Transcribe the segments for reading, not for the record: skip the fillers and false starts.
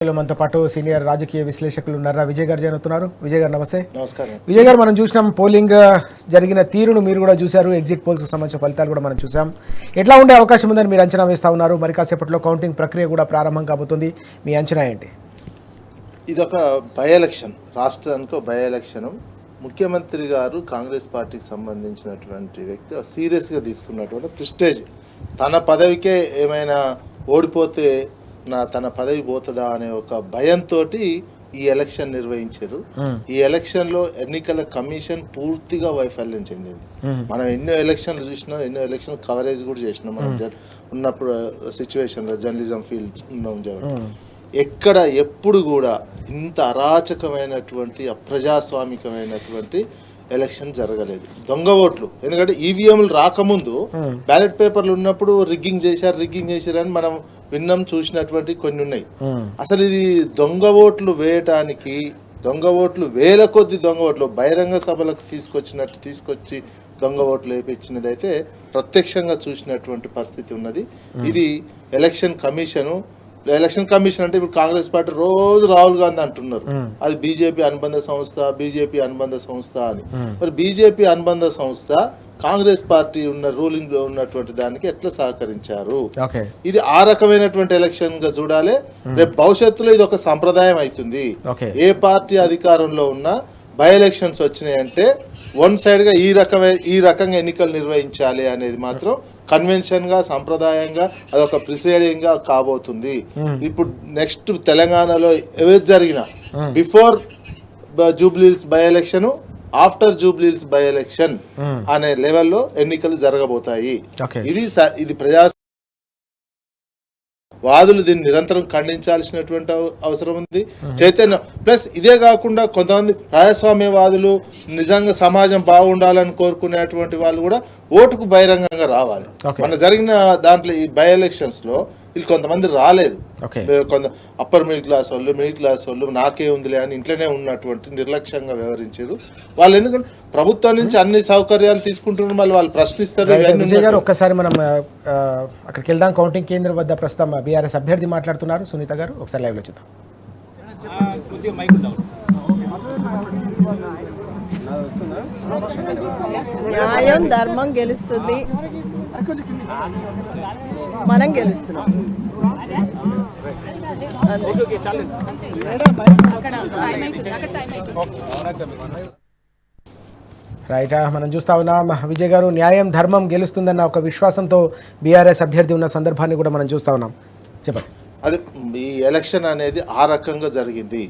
మనతో పాటు సీనియర్ రాజకీయ విశ్లేషకులు ఉన్నారా విజయ్ గారు జరుగుతున్నారు. విజయ్ గారు నమస్తే. నమస్కారం. విజయ్ గారు, మనం చూసినాం పోలింగ్ జరిగిన తీరును మీరు కూడా చూశారు, ఎగ్జిట్ పోల్స్ కు సంబంధించిన ఫలితాలు కూడా మనం చూసాం. ఎట్లా ఉండే అవకాశం ఉందని మీరు అంచనా వేస్తా ఉన్నారు? మరి కాసేపట్లో కౌంటింగ్ ప్రక్రియ కూడా ప్రారంభం కాబోతుంది, మీ అంచనా ఏంటి? ఇదొక బై ఎలక్షన్, రాష్ట్రానికి ఒక బై ఎలక్షన్. ముఖ్యమంత్రి గారు కాంగ్రెస్ పార్టీకి సంబంధించినటువంటి వ్యక్తి సీరియస్గా తీసుకున్నటువంటి ప్రెస్టేజ్, తన పదవికే ఏమైనా ఓడిపోతే తన పదవి పోతుందా అనే ఒక భయంతో ఈ ఎలక్షన్ నిర్వహించారు. ఈ ఎలక్షన్ లో ఎన్నికల కమిషన్ పూర్తిగా వైఫల్యం చెందింది. మనం ఎన్నో ఎలక్షన్లు చూసినాం, ఎన్నో ఎలక్షన్ కవరేజ్ కూడా చేసినాం. మనం ఉన్నప్పుడు సిచ్యువేషన్ లో జర్నలిజం ఫీల్డ్ ఉన్నాం. ఎక్కడ ఎప్పుడు కూడా ఇంత అరాచకమైనటువంటి అప్రజాస్వామికమైనటువంటి ఎలక్షన్ జరగలేదు. దొంగ ఓట్లు, ఎందుకంటే ఈవీఎంలు రాకముందు బ్యాలెట్ పేపర్లు ఉన్నప్పుడు రిగ్గింగ్ చేశారని మనం విన్నాం, చూసినటువంటి కొన్ని ఉన్నాయి. అసలు ఇది దొంగ ఓట్లు వేయటానికి, దొంగ ఓట్లు వేల కొద్ది దొంగ ఓట్లు బహిరంగ సభలకు తీసుకొచ్చి దొంగ ఓట్లు వేయించినది అయితే ప్రత్యక్షంగా చూసినటువంటి పరిస్థితి ఉన్నది. ఇది ఎలక్షన్ కమిషన్ అంటే ఇప్పుడు కాంగ్రెస్ పార్టీ రోజు రాహుల్ గాంధీ అంటున్నారు అది బీజేపీ అనుబంధ సంస్థ అని. మరి బీజేపీ అనుబంధ సంస్థ కాంగ్రెస్ పార్టీ రూలింగ్ లో ఉన్నటువంటి దానికి ఎట్లా సహకరించారు? ఇది ఆ రకమైనటువంటి ఎలక్షన్ గా చూడాలి. రేపు భవిష్యత్తులో ఇది ఒక సంప్రదాయం అవుతుంది. ఏ పార్టీ అధికారంలో ఉన్నా బై ఎలక్షన్స్ వచ్చినాయంటే వన్ సైడ్ గా ఈ రకంగా ఎన్నికలు నిర్వహించాలి అనేది మాత్రం కన్వెన్షన్ గా, సంప్రదాయంగా అదొక ప్రిసైడింగ్ గా కాబోతుంది. ఇప్పుడు నెక్స్ట్ తెలంగాణలో ఏది జరిగినా before Jubilee Hills by election, after Jubilee Hills by election అనే లెవెల్లో ఎన్నికలు జరగబోతాయి. ఇది వాదులు దీన్ని నిరంతరం ఖండించాల్సినటువంటి అవసరం ఉంది, చైతన్యం. ప్లస్ ఇదే కాకుండా కొంతమంది ప్రజాస్వామ్యవాదులు, నిజంగా సమాజం బాగుండాలని కోరుకునేటువంటి వాళ్ళు కూడా ఓటుకు బహిరంగంగా రావాలి. మన జరిగిన దాంట్లో ఈ బై ఎలక్షన్స్ లో వీళ్ళు కొంతమంది రాలేదు. కొంత అప్పర్ మిడిల్ క్లాస్ వాళ్ళు నాకే ఉందిలే అని ఇంట్లోనే ఉన్నటువంటి నిర్లక్ష్యంగా వ్యవహరించారు వాళ్ళు. ఎందుకంటే ప్రభుత్వం నుంచి అన్ని సౌకర్యాలు తీసుకుంటున్నారు, మళ్ళీ వాళ్ళు ప్రశ్నిస్తారు. ఒక్కసారి మనం అక్కడికి వెళ్దాం. కౌంటింగ్ కేంద్రం వద్ద ప్రస్తుతం బీఆర్ఎస్ అభ్యర్థి మాట్లాడుతున్నారు, సునీత గారు. ఒకసారి లైవ్ లో చూద్దాం. న్యాయం ధర్మం గెలుస్తుంది, మనం గెలుస్తున్నాం. రైట్, మనం చూస్తా ఉన్నాం విజయ్ గారు, న్యాయం ధర్మం గెలుస్తుందన్న ఒక విశ్వాసంతో బీఆర్ఎస్ అభ్యర్థి ఉన్న సందర్భాన్ని కూడా మనం చూస్తా ఉన్నాం. చెప్పండి. అది ఈ ఎలక్షన్ అనేది ఆ రకంగా జరిగింది.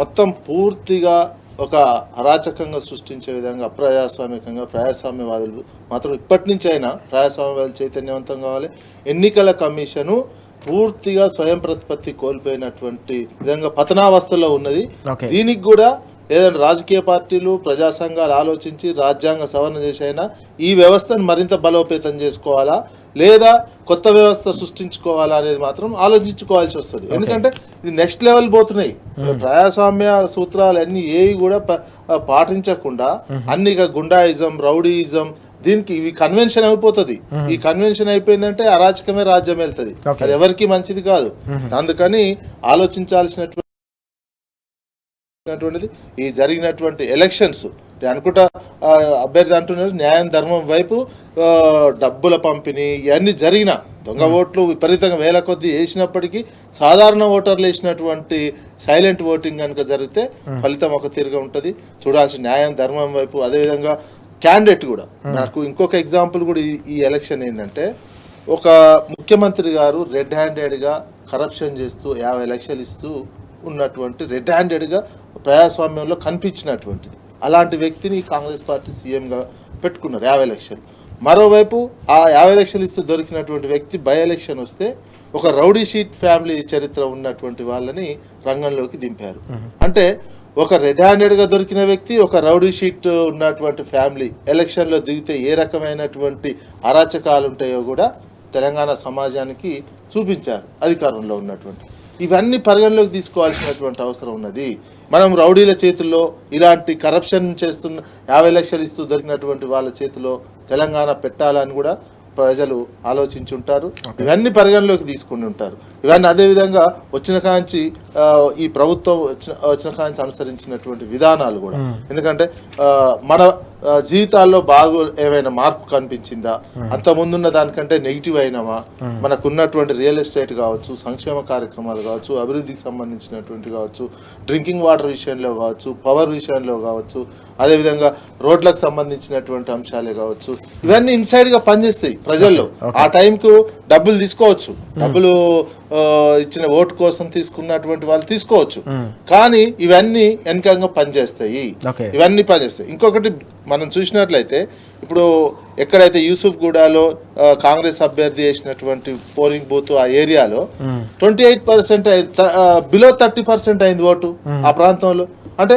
మొత్తం పూర్తిగా ఒక అరాచకంగా సృష్టించే విధంగా అప్రజాస్వామికంగా, ప్రజాస్వామ్యవాదులు మాత్రం ఇప్పటి నుంచి అయినా ప్రజాస్వామ్యవాదులు చైతన్యవంతం కావాలి. ఎన్నికల కమిషను పూర్తిగా స్వయం ప్రతిపత్తి కోల్పోయినటువంటి విధంగా పతనావస్థలో ఉన్నది. దీనికి కూడా ఏదైనా రాజకీయ పార్టీలు, ప్రజా సంఘాలు ఆలోచించి రాజ్యాంగ సవరణ చేసైనా ఈ వ్యవస్థను మరింత బలోపేతం చేసుకోవాలా, లేదా కొత్త వ్యవస్థ సృష్టించుకోవాలా అనేది మాత్రం ఆలోచించుకోవాల్సి వస్తుంది. ఎందుకంటే ఇది నెక్స్ట్ లెవెల్ పోతున్నాయి. ప్రజాస్వామ్య సూత్రాలు అన్ని ఏవి కూడా పాటించకుండా అన్ని గుండాయిజం, రౌడీయిజం, దీనికి ఇవి కన్వెన్షన్ అయిపోతుంది. ఈ కన్వెన్షన్ అయిపోయిందంటే అరాచకమే రాజ్యం వెళ్తుంది. అది ఎవరికి మంచిది కాదు. అందుకని ఆలోచించాల్సినటువంటిది ఈ జరిగినటువంటి ఎలక్షన్స్ అనుకుంటా అభ్యర్థి అంటున్నారు న్యాయం ధర్మం వైపు డబ్బుల పంపిణీ ఇవన్నీ జరిగిన దొంగ ఓట్లు విపరీతంగా వేల కొద్ది వేసినప్పటికీ సాధారణ ఓటర్లు వేసినటువంటి సైలెంట్ ఓటింగ్ కనుక జరిగితే ఫలితం ఒక తీరుగా ఉంటుంది. చూడాల్సిన న్యాయం ధర్మం వైపు. అదేవిధంగా క్యాండిడేట్ కూడా, నాకు ఇంకొక ఎగ్జాంపుల్ కూడా ఈ ఎలక్షన్ ఏంటంటే, ఒక ముఖ్యమంత్రి గారు రెడ్ హ్యాండెడ్గా కరప్షన్ చేస్తూ 50 లక్షలు ఇస్తూ ఉన్నటువంటి రెడ్ హ్యాండెడ్గా ప్రజాస్వామ్యంలో కనిపించినటువంటిది. అలాంటి వ్యక్తిని కాంగ్రెస్ పార్టీ సీఎంగా పెట్టుకున్నారు 50 లక్షలు. మరోవైపు ఆ 50 లక్షలు ఇస్తూ దొరికినటువంటి వ్యక్తి బై ఎలక్షన్ వస్తే ఒక రౌడీ షీట్ ఫ్యామిలీ చరిత్ర ఉన్నటువంటి వాళ్ళని రంగంలోకి దింపారు. అంటే ఒక రెడ్ హ్యాండెడ్గా దొరికిన వ్యక్తి, ఒక రౌడీ షీట్ ఉన్నటువంటి ఫ్యామిలీ ఎలక్షన్లో దిగితే ఏ రకమైనటువంటి అరాచకాలు ఉంటాయో కూడా తెలంగాణ సమాజానికి చూపించారు అధికారంలో ఉన్నటువంటి. ఇవన్నీ పరిగణలోకి తీసుకోవాల్సినటువంటి అవసరం ఉన్నది. మనం రౌడీల చేతుల్లో ఇలాంటి కరప్షన్ చేస్తున్న 50 లక్షలు ఇస్తూ దొరికినటువంటి వాళ్ళ చేతిలో తెలంగాణ పెట్టాలని కూడా ప్రజలు ఆలోచించుంటారు, ఇవన్నీ పరిగణలోకి తీసుకుని ఉంటారు. ఇవన్నీ అదేవిధంగా వచ్చిన కాంచి ఈ ప్రభుత్వం వచ్చిన కాంచి అనుసరించినటువంటి విధానాలు కూడా, ఎందుకంటే మన జీవితాల్లో ఏమైనా మార్పు కనిపించిందా, అంత ముందున్న దానికంటే నెగిటివ్ అయినామా, మనకున్నటువంటి రియల్ ఎస్టేట్ కావచ్చు, సంక్షేమ కార్యక్రమాలు కావచ్చు, అభివృద్ధికి సంబంధించినటువంటి కావచ్చు, డ్రింకింగ్ వాటర్ విషయంలో కావచ్చు, పవర్ విషయంలో కావచ్చు, అదేవిధంగా రోడ్లకు సంబంధించినటువంటి అంశాలే కావచ్చు, ఇవన్నీ ఇన్సైడ్ గా పనిచేస్తాయి ప్రజల్లో. ఆ టైంకు డబ్బులు తీసుకోవచ్చు, డబ్బులు ఇచ్చిన ఓటు కోసం తీసుకున్నటువంటి వాళ్ళు తీసుకోవచ్చు, కానీ ఇవన్నీ వెనకంగా పనిచేస్తాయి, ఇవన్నీ పనిచేస్తాయి. ఇంకొకటి మనం చూసినట్లయితే ఇప్పుడు ఎక్కడైతే యూసుఫ్ గూడాలో కాంగ్రెస్ అభ్యర్థి చేసినటువంటి పోలింగ్ బూత్ ఆ ఏరియాలో 28% బిలో 30% అయింది ఓటు ఆ ప్రాంతంలో. అంటే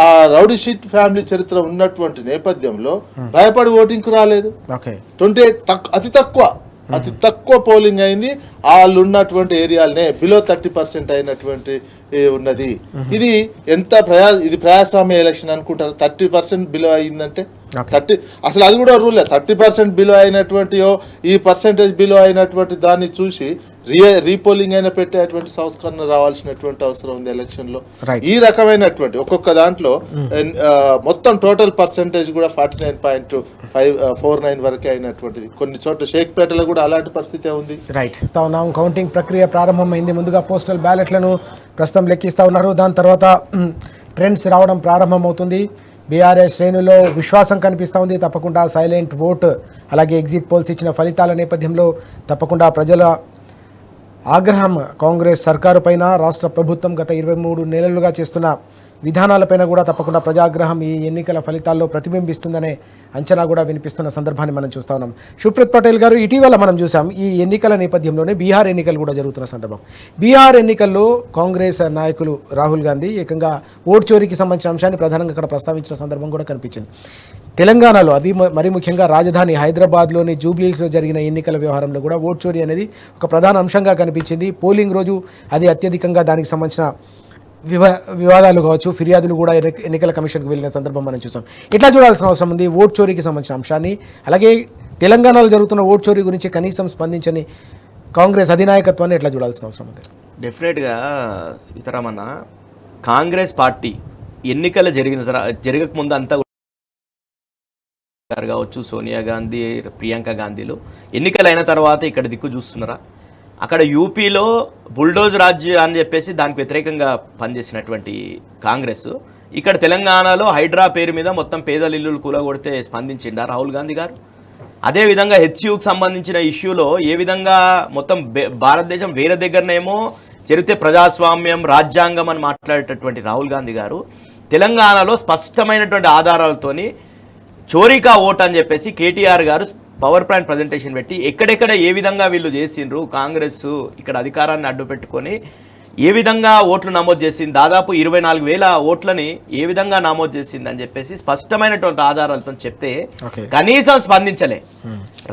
ఆ రౌడీ షీట్ ఫ్యామిలీ చరిత్ర ఉన్నటువంటి నేపథ్యంలో భయపడి ఓటింగ్ కు రాలేదు. 28 అతి తక్కువ పోలింగ్ అయింది వాళ్ళు ఉన్నటువంటి ఏరియాలనే, బిలో 30% అయినటువంటి ఉన్నది. ఇది ఎంత ఇది ప్రజాస్వామ్య ఎలక్షన్ అనుకుంటారు. 30% బిలో అయిందంటే అసలు అది కూడా రూలే. 30% బిలో అయినటువంటి ఈ పర్సెంటేజ్ బిలో అయినటువంటి దాన్ని చూసి రీపోలింగ్ అయినా పెట్టేటువంటి సంస్కరణ రావాల్సినటువంటి అవసరం ఉంది ఎలక్షన్ లో. ఈ రకమైనటువంటి ఒక్కొక్క దాంట్లో మొత్తం టోటల్ పర్సెంటేజ్ కూడా 49.49 వరకే అయినటువంటిది. కొన్ని చోట్ల షేక్పేటలో కూడా అలాంటి పరిస్థితి ఉంది. రైట్, కౌంటింగ్ ప్రక్రియ ప్రారంభమైంది. ముందుగా పోస్టల్ బ్యాలెట్లను ప్రస్తుతం లెక్కిస్తూ ఉన్నారు. దాని తర్వాత ట్రెండ్స్ రావడం ప్రారంభమవుతుంది. బీఆర్ఎస్ శ్రేణుల్లో విశ్వాసం కనిపిస్తూ ఉంది. తప్పకుండా సైలెంట్ ఓట్, అలాగే ఎగ్జిట్ పోల్స్ ఇచ్చిన ఫలితాల నేపథ్యంలో తప్పకుండా ప్రజల ఆగ్రహం కాంగ్రెస్ సర్కారు పైన, రాష్ట్ర ప్రభుత్వం గత 23 నెలలుగా చేస్తున్న విధానాలపైన కూడా తప్పకుండా ప్రజాగ్రహం ఈ ఎన్నికల ఫలితాల్లో ప్రతిబింబిస్తుందనే అంచనా కూడా వినిపిస్తున్న సందర్భాన్ని మనం చూస్తూ ఉన్నాం. శివప్రత్ పటేల్ గారు, ఇటీవల మనం చూసాం ఈ ఎన్నికల నేపథ్యంలోనే బీహార్ ఎన్నికలు కూడా జరుగుతున్న సందర్భం. బీహార్ ఎన్నికల్లో కాంగ్రెస్ నాయకులు రాహుల్ గాంధీ ఏకంగా ఓటు చోరీకి సంబంధించిన అంశాన్ని ప్రధానంగా అక్కడ ప్రస్తావించిన సందర్భం కూడా కనిపించింది. తెలంగాణలో, అది మరి ముఖ్యంగా రాజధాని హైదరాబాద్లోని జూబ్లీహిల్స్లో జరిగిన ఎన్నికల వ్యవహారంలో కూడా ఓటు చోరీ అనేది ఒక ప్రధాన అంశంగా కనిపించింది. పోలింగ్ రోజు అది అత్యధికంగా దానికి సంబంధించిన వివాదాలు కావచ్చు, ఫిర్యాదులు కూడా ఎన్నికల కమిషన్కి వెళ్ళిన సందర్భం మనం చూసాం. ఎట్లా చూడాల్సిన అవసరం ఉంది ఓటు చోరీకి సంబంధించిన అంశాన్ని? అలాగే తెలంగాణలో జరుగుతున్న ఓటు చోరీ గురించి కనీసం స్పందించని కాంగ్రెస్ అధినాయకత్వాన్ని ఎట్లా చూడాల్సిన అవసరం ఉంది? డెఫినెట్గా సీతారామన్న, కాంగ్రెస్ పార్టీ ఎన్నికలు జరగకముందు అంతా కావచ్చు, సోనియా గాంధీ, ప్రియాంక గాంధీలు ఎన్నికలైన తర్వాత ఇక్కడ దిక్కు చూస్తున్నారా? అక్కడ యూపీలో బుల్డోజ్ రాజ్యం అని చెప్పేసి దానికి వ్యతిరేకంగా పనిచేసినటువంటి కాంగ్రెస్ ఇక్కడ తెలంగాణలో హైడ్రా పేరు మీద మొత్తం పేదల ఇల్లులు కూలగొడితే స్పందించిందా రాహుల్ గాంధీ గారు? అదేవిధంగా హెచ్యూకి సంబంధించిన ఇష్యూలో ఏ విధంగా మొత్తం భారతదేశం వేరే దగ్గరనేమో జరిగితే ప్రజాస్వామ్యం, రాజ్యాంగం అని మాట్లాడేటటువంటి రాహుల్ గాంధీ గారు తెలంగాణలో స్పష్టమైనటువంటి ఆధారాలతోని చోరీకా ఓట్ అని చెప్పేసి కేటీఆర్ గారు పవర్ పాయింట్ ప్రజెంటేషన్ పెట్టి ఎక్కడెక్కడ ఏ విధంగా వీళ్ళు చేసిండ్రు, కాంగ్రెస్ ఇక్కడ అధికారాన్ని అడ్డు పెట్టుకొని ఏ విధంగా ఓట్లు నమోదు చేసింది, దాదాపు 24,000 ఓట్లని ఏ విధంగా నమోదు చేసింది అని చెప్పేసి స్పష్టమైనటువంటి ఆధారాలతో చెప్తే కనీసం స్పందించలే.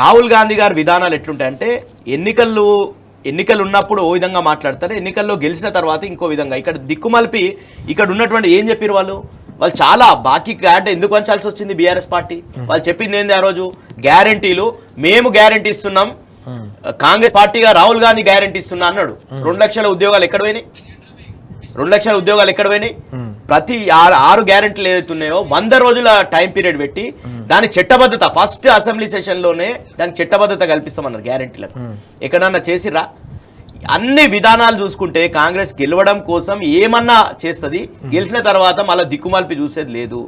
రాహుల్ గాంధీ గారి విధానాలు ఎట్లుంటాయంటే ఎన్నికలు ఉన్నప్పుడు ఓ విధంగా మాట్లాడతారు, ఎన్నికల్లో గెలిచిన తర్వాత ఇంకో విధంగా. ఇక్కడ దిక్కుమలిపి ఇక్కడ ఉన్నటువంటి ఏం చెప్పారు వాళ్ళు చాలా బాకీ అంటే ఎందుకు వంచాల్సి వచ్చింది బీఆర్ఎస్ పార్టీ? వాళ్ళు చెప్పింది ఏంది ఆ రోజు? గ్యారంటీలు, మేము గ్యారంటీ ఇస్తున్నాం, కాంగ్రెస్ పార్టీగా రాహుల్ గాంధీ గ్యారంటీ ఇస్తున్నా అన్నాడు. 2 లక్షల ఉద్యోగాలు ఎక్కడ పోయినాయి? 2 లక్షల ఉద్యోగాలు ఎక్కడ పోయినాయి? ప్రతి 6 గ్యారంటీలు ఏదైతే ఉన్నాయో 100 రోజుల టైం పీరియడ్ పెట్టి దాని చట్టబద్ధత ఫస్ట్ అసెంబ్లీ సెషన్ లోనే దానికి చట్టబద్ధత కల్పిస్తామన్నారు గ్యారంటీలకు. ఎక్కడన్నా చేసిరా? అన్ని విధానాలు చూసుకుంటే కాంగ్రెస్ గెలవడం కోసం ఏమన్నా చేస్తుంది, గెలిచిన తర్వాత మళ్ళీ దిక్కుమాల్పి చూసేది లేదు.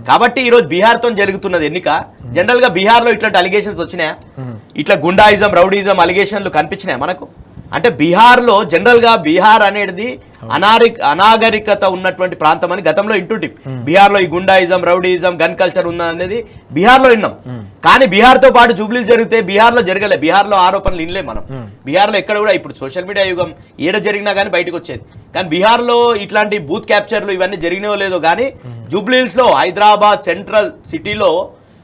కాబట్టి ఈరోజు బీహార్ తో జరుగుతున్నది ఎన్నిక. జనరల్ గా బీహార్ లో ఇట్లాంటి అలిగేషన్స్ వచ్చినాయా? ఇట్లా గుండాయిజం, రౌడీజం అలిగేషన్లు కనిపించినాయా మనకు? అంటే బీహార్ లో జనరల్ గా బీహార్ అనేది అనాగరికత ఉన్నటువంటి ప్రాంతం అని గతంలో ఇంటుంటి. బీహార్ లో ఈ గుండాయిజం, రౌడీయిజం, గన్ కల్చర్ ఉన్న అనేది బీహార్ లో విన్నాం. కానీ బీహార్ తో పాటు జూబ్లీ జరిగితే బీహార్ లో జరగలే. బీహార్ లో ఆరోపణలు వినలే మనం. బీహార్ లో ఎక్కడ కూడా ఇప్పుడు సోషల్ మీడియా యుగం ఏడ జరిగినా కానీ బయటకు వచ్చేది. కానీ బీహార్ లో ఇట్లాంటి బూత్ క్యాప్చర్లు ఇవన్నీ జరిగినో లేదో కానీ జూబ్లీహిల్స్ లో, హైదరాబాద్ సెంట్రల్ సిటీలో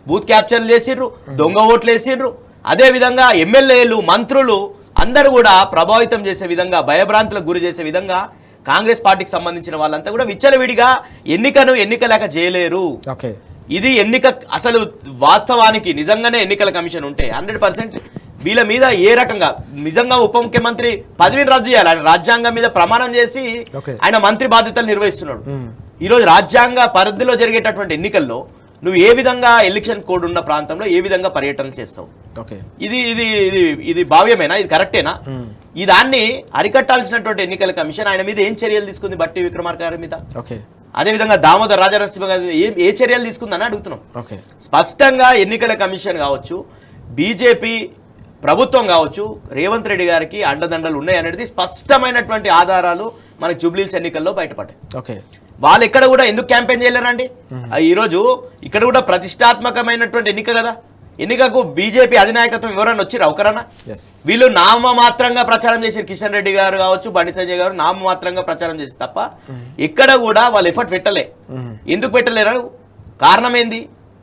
బూత్ క్యాప్చర్లు చేసిర్రు, దొంగ ఓట్లు వేసిర్రు. అదే విధంగా ఎమ్మెల్యేలు, మంత్రులు అందరూ కూడా ప్రభావితం చేసే విధంగా, భయభ్రాంతులకు గురి చేసే విధంగా కాంగ్రెస్ పార్టీకి సంబంధించిన వాళ్ళంతా కూడా విచ్చలవిడిగా ఎన్నిక లేక చేయలేరు. ఇది ఎన్నిక అసలు వాస్తవానికి నిజంగానే ఎన్నికల కమిషన్ ఉంటే 100% వీళ్ళ మీద ఏ రకంగా నిజంగా ఉప ముఖ్యమంత్రి పదవిని రద్దు చేయాలి. ఆయన రాజ్యాంగం మీద ప్రమాణం చేసి ఆయన మంత్రి బాధ్యతలు నిర్వహిస్తున్నాడు. ఈరోజు రాజ్యాంగ పరిధిలో జరిగేటటువంటి ఎన్నికల్లో నువ్వు ఏ విధంగా ఎలక్షన్ కోడ్ ఉన్న ప్రాంతంలో ఏ విధంగా పర్యటనలు చేస్తావు? ఇది ఇది ఇది ఇది భావ్యమేనా? ఇది కరెక్టేనా? ఈ దాన్ని అరికట్టాల్సినటువంటి ఎన్నికల కమిషన్ ఆయన మీద ఏం చర్యలు తీసుకుంది? బట్టి విక్రమార్క గారి మీద, అదేవిధంగా దామోదర్ రాజనరసింహ గారి మీద ఏ చర్యలు తీసుకుందని అడుగుతున్నాం. స్పష్టంగా ఎన్నికల కమిషన్ కావచ్చు, బీజేపీ ప్రభుత్వం కావచ్చు, రేవంత్ రెడ్డి గారికి అండదండలు ఉన్నాయనేది స్పష్టమైనటువంటి ఆధారాలు మనకి జూబ్లీహిల్స్ ఎన్నికల్లో బయటపడ్డాయి. వాళ్ళు ఎక్కడ కూడా ఎందుకు క్యాంపెయిన్ చేయలేరండి? ఈరోజు ఇక్కడ కూడా ప్రతిష్టాత్మకమైనటువంటి ఎన్నిక కదా. ఎన్నికకు బీజేపీ అధినాయకత్వం ఎవరైనా వచ్చిరా? ఒకరన్నా? వీళ్ళు నామమాత్రంగా ప్రచారం చేశారు. కిషన్ రెడ్డి గారు కావచ్చు, బండి సంజయ్ గారు నామమాత్రంగా ప్రచారం చేసి తప్ప ఎక్కడ కూడా వాళ్ళు ఎఫర్ట్ పెట్టలే. ఎందుకు పెట్టలేరు? కారణం ఏంది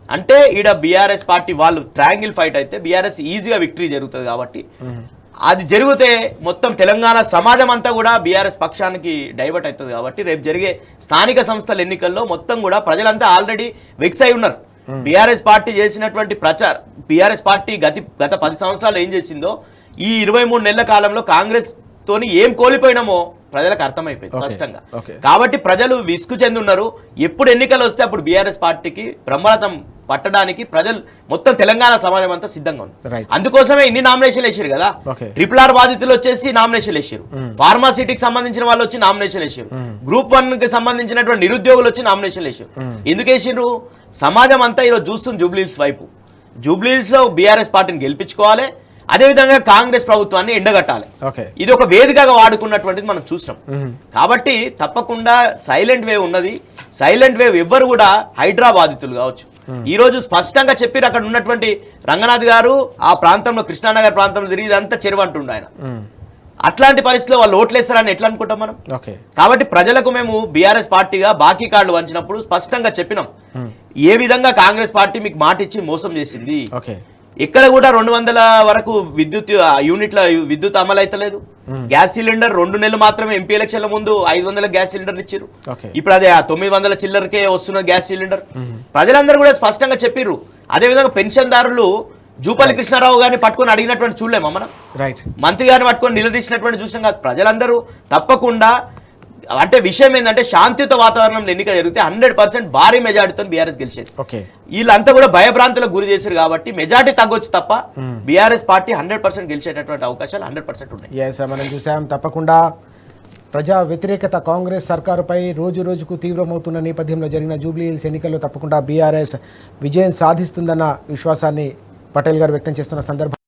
అంటే ఈడ బీఆర్ఎస్ పార్టీ వాళ్ళు ట్రయాంగిల్ ఫైట్ అయితే బీఆర్ఎస్ ఈజీగా విక్టరీ జరుగుతుంది కాబట్టి, అది జరిగితే మొత్తం తెలంగాణ సమాజం అంతా కూడా బీఆర్ఎస్ పక్షానికి డైవర్ట్ అవుతుంది కాబట్టి రేపు జరిగే స్థానిక సంస్థల ఎన్నికల్లో మొత్తం కూడా ప్రజలంతా ఆల్రెడీ వెక్స్ అయి ఉన్నారు. బీఆర్ఎస్ పార్టీ చేసినటువంటి బీఆర్ఎస్ పార్టీ గత 10 సంవత్సరాలు ఏం చేసిందో ఈ 23 నెలల కాలంలో కాంగ్రెస్ తోని ఏం కోల్పోయినామో ప్రజలకు అర్థమైపోయింది స్పష్టంగా. కాబట్టి ప్రజలు విసుగు చెంది ఉన్నారు. ఎప్పుడు ఎన్నికలు వస్తే అప్పుడు బీఆర్ఎస్ పార్టీకి బ్రహ్మరథం పట్టడానికి ప్రజలు మొత్తం తెలంగాణ సమాజం అంతా సిద్ధంగా ఉంది. అందుకోసమే ఇన్ని నామినేషన్లు వేసారు కదా. RRR బాధితులు వచ్చేసి నామినేషన్లు వేసారు, ఫార్మాసిటీకి సంబంధించిన వాళ్ళు వచ్చి నామినేషన్ వేసారు, గ్రూప్ 1 కి సంబంధించినటువంటి నిరుద్యోగులు వచ్చి నామినేషన్ వేసారు. ఎందుకు వేసారు? సమాజం అంతా ఈరోజు చూస్తుంది జూబ్లీహిల్స్ వైపు. జూబ్లీహిల్స్ లో బీఆర్ఎస్ పార్టీని గెలిపించుకోవాలి, అదేవిధంగా కాంగ్రెస్ ప్రభుత్వాన్ని ఎండగట్టాలి. ఇది ఒక వేదికగా వాడుకున్నటువంటిది మనం చూసాం. కాబట్టి తప్పకుండా సైలెంట్ వేవ్ ఉన్నది. సైలెంట్ వేవ్ ఎవ్వరు కూడా హైడ్రా బాధితులు కావచ్చు. ఈ రోజు స్పష్టంగా చెప్పారు, అక్కడ ఉన్నటువంటి రంగనాథ్ గారు ఆ ప్రాంతంలో కృష్ణానగర్ ప్రాంతంలో తిరిగి ఇదంతా చెరువు అంటుండే ఆయన. అట్లాంటి పరిస్థితిలో వాళ్ళు ఓట్లేస్తారని ఎట్లా అనుకుంటాం మనం? కాబట్టి ప్రజలకు మేము బీఆర్ఎస్ పార్టీగా బాకీ కార్డులు వంచినప్పుడు స్పష్టంగా చెప్పినాం ఏ విధంగా కాంగ్రెస్ పార్టీ మీకు మాట ఇచ్చి మోసం చేసింది. ఎక్కడ కూడా 200 వరకు విద్యుత్ యూనిట్ల విద్యుత్ అమలు అయితలేదు. గ్యాస్ సిలిండర్ 2 నెలలు మాత్రమే ఎంపీ ఎలక్షన్ల ముందు 500 గ్యాస్ సిలిండర్ ఇచ్చారు. ఇప్పుడు అదే 900 చిల్లరకే వస్తున్న గ్యాస్ సిలిండర్. ప్రజలందరూ కూడా స్పష్టంగా చెప్పిర్రు. అదేవిధంగా పెన్షన్దారులు జూపల్లి కృష్ణారావు గారిని పట్టుకొని అడిగినటువంటి చూడలేమా మనం? మంత్రి గారిని పట్టుకొని నిలదీసినటువంటి చూసినాం కాదు. ప్రజలందరూ తప్పకుండా అంటే విషయం ఏంటంటే శాంతియుత వాతావరణంలో ఎన్నిక జరిగితే 100% భారీ మెజార్టీతో బీఆర్ఎస్ గెలిచేది. వీళ్ళంతా కూడా భయభ్రాంతులకు గురి చేశారు కాబట్టి మెజార్టీ తగ్గొచ్చు తప్ప బీఆర్ఎస్ పార్టీ 100% గెలిచేటటువంటి అవకాశాలు 100% ఉన్నాయి. మనం చూసాం. తప్పకుండా ప్రజా వ్యతిరేకత కాంగ్రెస్ సర్కారుపై రోజు రోజుకు తీవ్రమవుతున్న నేపథ్యంలో జరిగిన జూబ్లీహిల్స్ ఎన్నికల్లో తప్పకుండా బీఆర్ఎస్ విజయం సాధిస్తుందన్న విశ్వాసాన్ని పటేల్ గారు వ్యక్తం చేస్తున్న సందర్భం.